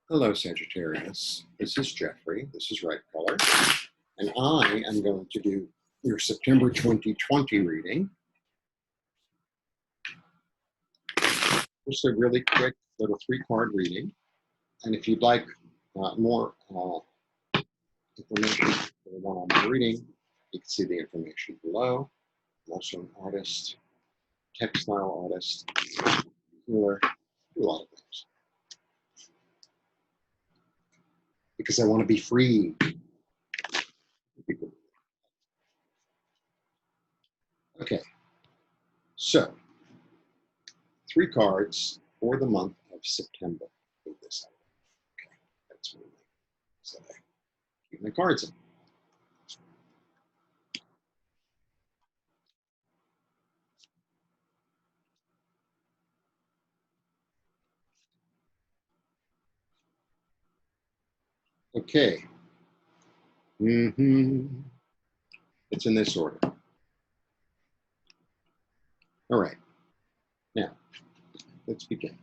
Hello, Sagittarius. This is Jeffrey. This is Red Color. And I am going to do your September 2020 reading. Just a really quick little 3-card reading. And if you'd like more information for the one-on-one reading, you can see the information below. I'm also an artist, textile artist, healer, do a lot of things. Because I want to be free. Okay, so 3 cards for the month of September. Put this out. Okay, that's one of my, so I keep my cards in. Okay. It's in this order. All right. Now, let's begin.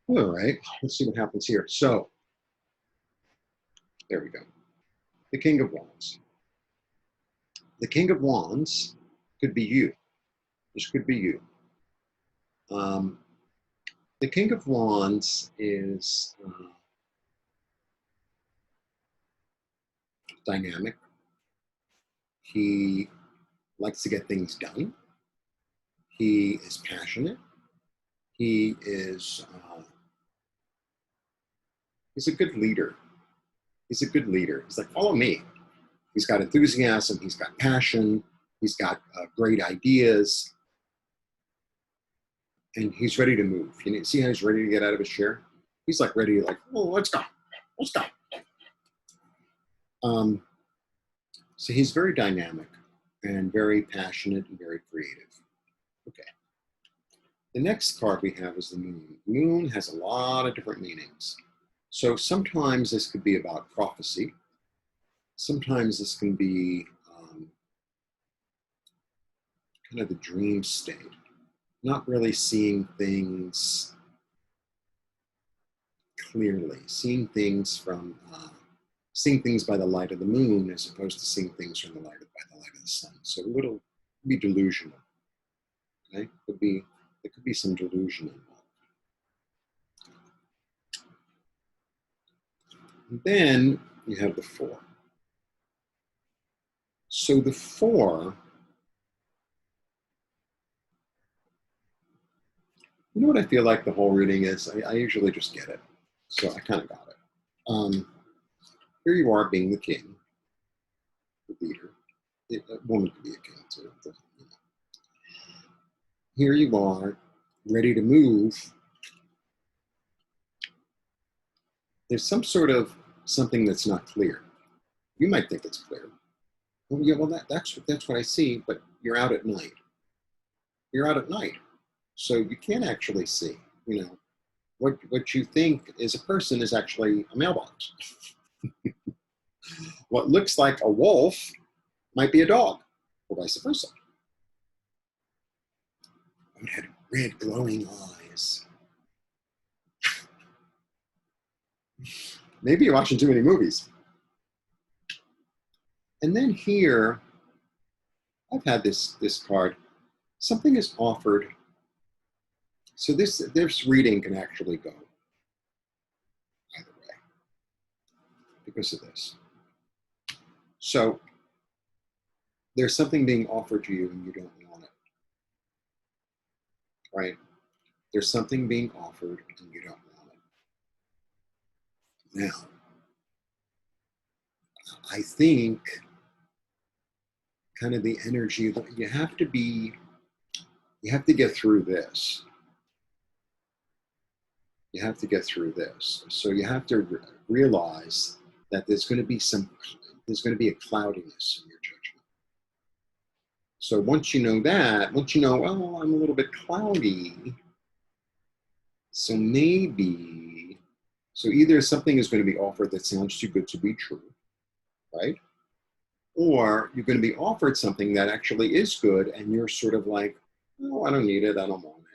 All right. Let's see what happens here. So, there we go. The King of Wands. The King of Wands could be you. This could be you. The King of Wands is dynamic. He likes to get things done. He is passionate. He is, he's a good leader. He's a good leader. He's like, follow me. He's got enthusiasm. He's got passion. He's got great ideas. And he's ready to move. You see how he's ready to get out of his chair? He's like ready, like, oh, let's go. Let's go. So he's very dynamic and very passionate and very creative. Okay. The next card we have is the Moon. Moon has a lot of different meanings. So sometimes this could be about prophecy. Sometimes this can be kind of the dream state. Not really seeing things clearly, seeing things by the light of the moon as opposed to seeing things by the light of the sun. So a little be delusional. Okay, there could be some delusion involved. And then you have the 4. So the 4. You know what I feel like the whole reading is? I usually just get it. So I kind of got it. Here you are being the king, the leader. A woman could be a king too. Here you are, ready to move. There's some sort of something that's not clear. You might think it's clear. Oh yeah, well that's what I see, but you're out at night. You're out at night. So you can't actually see, you know, what you think is a person is actually a mailbox. What looks like a wolf might be a dog, or vice versa. It had red glowing eyes. Maybe you're watching too many movies. And then here, I've had this card. Something is offered. So this reading can actually go either way because of this. So there's something being offered to you and you don't want it, right? There's something being offered and you don't want it. Now, I think kind of the energy that you have to get through this. You have to get through this. So you have to realize that there's going to be a cloudiness in your judgment. So once you know that, well, I'm a little bit cloudy. So either something is going to be offered that sounds too good to be true, right? Or you're going to be offered something that actually is good and you're sort of like, oh, I don't need it, I don't want it.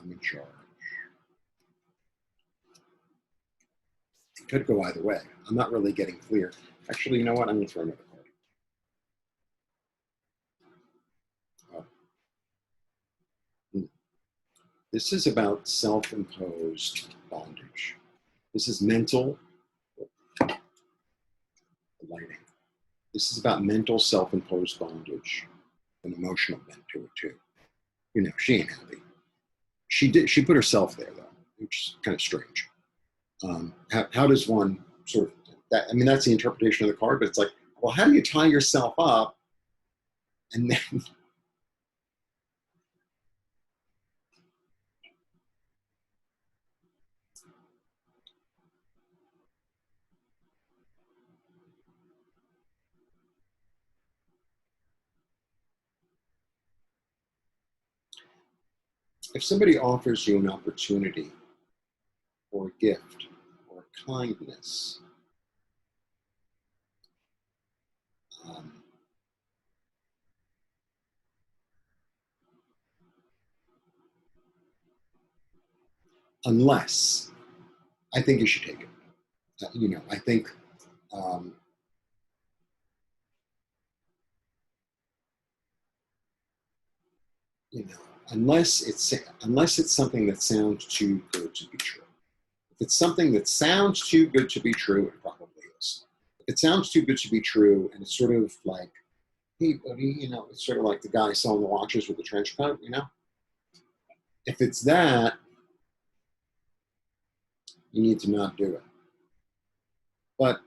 I'm in charge. It could go either way. I'm not really getting clear. Actually, you know what? I'm going to throw another card. This is about self-imposed bondage. This is mental lighting. This is about mental self-imposed bondage, an emotional bent to it too. You know, she ain't happy. She put herself there though, which is kind of strange. How does one sort of that? I mean, that's the interpretation of the card, but it's like, well, how do you tie yourself up and then if somebody offers you an opportunity or a gift or a kindness, um, unless I think you should take it. You know, I think um, you know, unless it's something that sounds too good to be true. If it's something that sounds too good to be true, it probably is. If it sounds too good to be true, and it's sort of like, hey, buddy, you know, it's sort of like the guy selling the watches with the trench coat, you know. If it's that, you need to not do it. But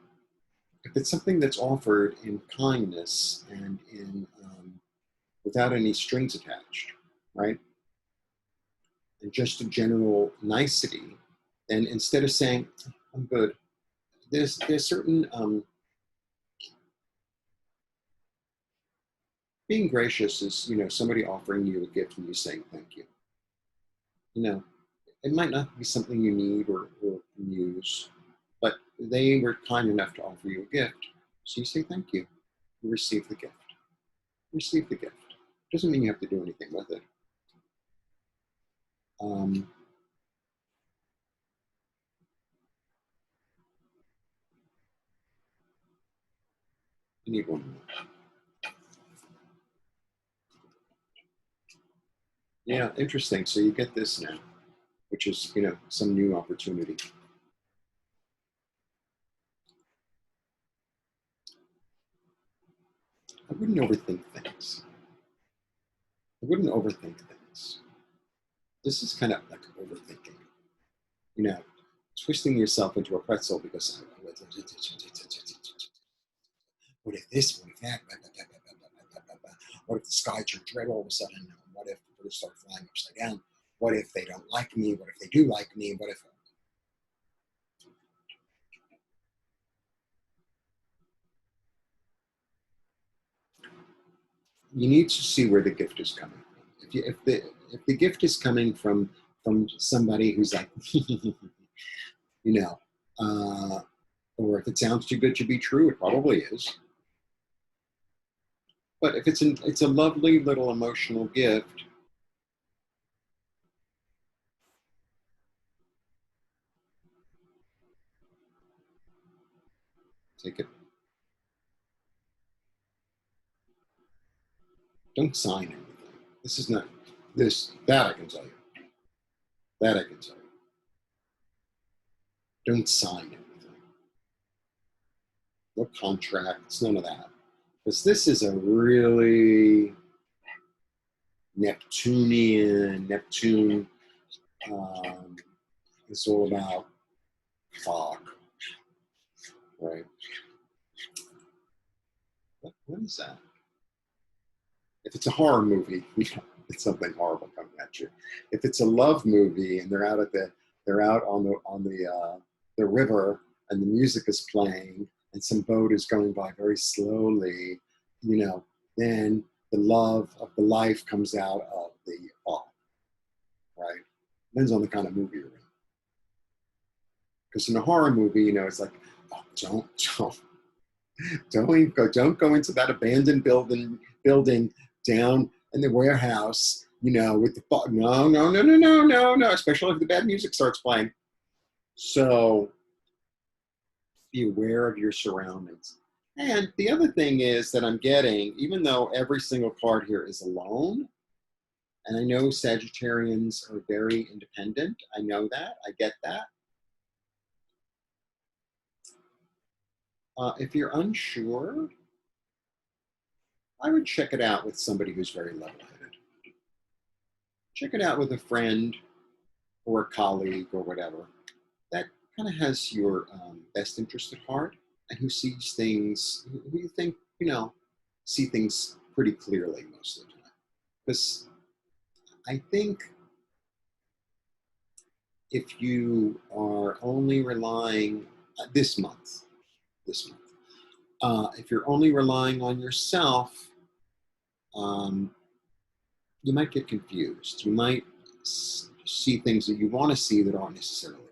if it's something that's offered in kindness and in without any strings attached, right, and just a general nicety, then instead of saying, "I'm good," there's certain being gracious is, you know, somebody offering you a gift and you saying thank you. You know, it might not be something you need or use, but they were kind enough to offer you a gift, so you say thank you. You receive the gift. Receive the gift. Doesn't mean you have to do anything with it. Um, I need one more. Yeah, interesting. So you get this now, which is, you know, some new opportunity. I wouldn't overthink things. I wouldn't overthink things. This is kind of like overthinking, you know, twisting yourself into a pretzel because what if this, what if that, what if the sky turns red all of a sudden? What if the birds start flying upside down? What if they don't like me? What if they do like me? What if you need to see where the gift is coming from. If the gift is coming from somebody who's like, you know, or if it sounds too good to be true, it probably is. But if it's a lovely little emotional gift, take it. Don't sign anything. This is not this that I can tell you. That I can tell you. Don't sign anything. No contracts, none of that. Because this is a really Neptune. Um, it's all about fog, right? What is that? If it's a horror movie, it's something horrible coming at you. If it's a love movie and they're out on the river and the music is playing and some boat is going by very slowly, you know, then the love of the life comes out of the fog, right? Depends on the kind of movie you're in. Because in a horror movie, you know, it's like, oh, don't go into that abandoned building down in the warehouse you know, with the no, no, no, no, no, no, no, especially if the bad music starts playing. So be aware of your surroundings. And the other thing is that I'm getting, even though every single card here is alone, and I know Sagittarians are very independent. I know that. I get that. If you're unsure, I would check it out with somebody who's very level-headed. Check it out with a friend or a colleague or whatever that kind of has your best interest at heart and who sees things, who you think, you know, see things pretty clearly most of the time. Because I think if you are only relying this month, if you're only relying on yourself, you might get confused. You might see things that you want to see that aren't necessarily.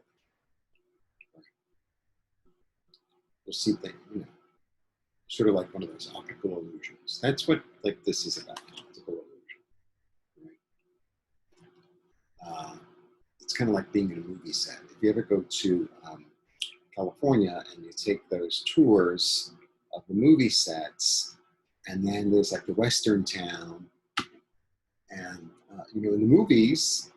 You'll see things, you know, sort of like one of those optical illusions. That's what like this is about, optical illusion. Right? It's kind of like being in a movie set. If you ever go to California and you take those tours of the movie sets, and then there's like the Western town, and you know, in the movies,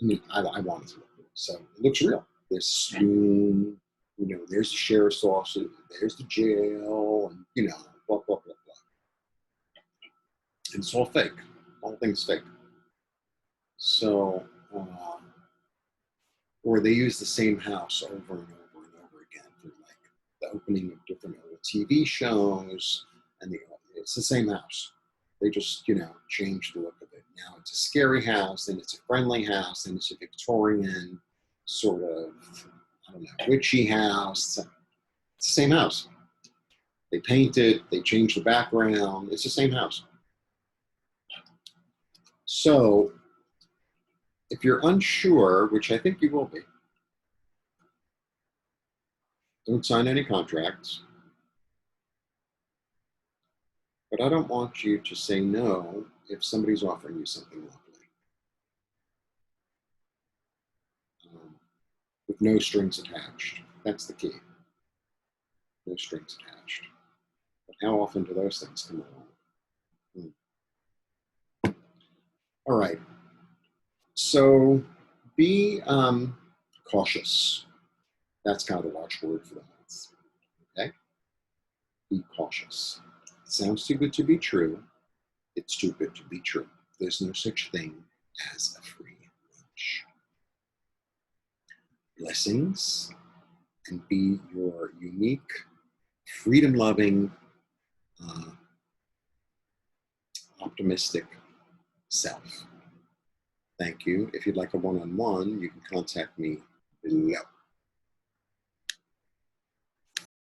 I mean, I wanted to look real, so it looks real. There's spoon, you know, there's the sheriff's office, there's the jail, and you know, blah blah blah blah. And it's all fake. All things fake. So, or they use the same house over and over and over again for like the opening of different TV shows, and it's the same house. They just, you know, change the look of it. Now it's a scary house, then it's a friendly house, then it's a Victorian sort of, I don't know, witchy house. It's the same house. They paint it, they change the background. It's the same house. So if you're unsure, which I think you will be, don't sign any contracts. But I don't want you to say no if somebody's offering you something lovely. With no strings attached. That's the key. No strings attached. But how often do those things come along? All right. So be cautious. That's kind of the watchword for the month. Okay? Be cautious. It sounds too good to be true. It's too good to be true. There's no such thing as a free lunch. Blessings, and be your unique, freedom-loving, optimistic self. Thank you. If you'd like a one-on-one, you can contact me below.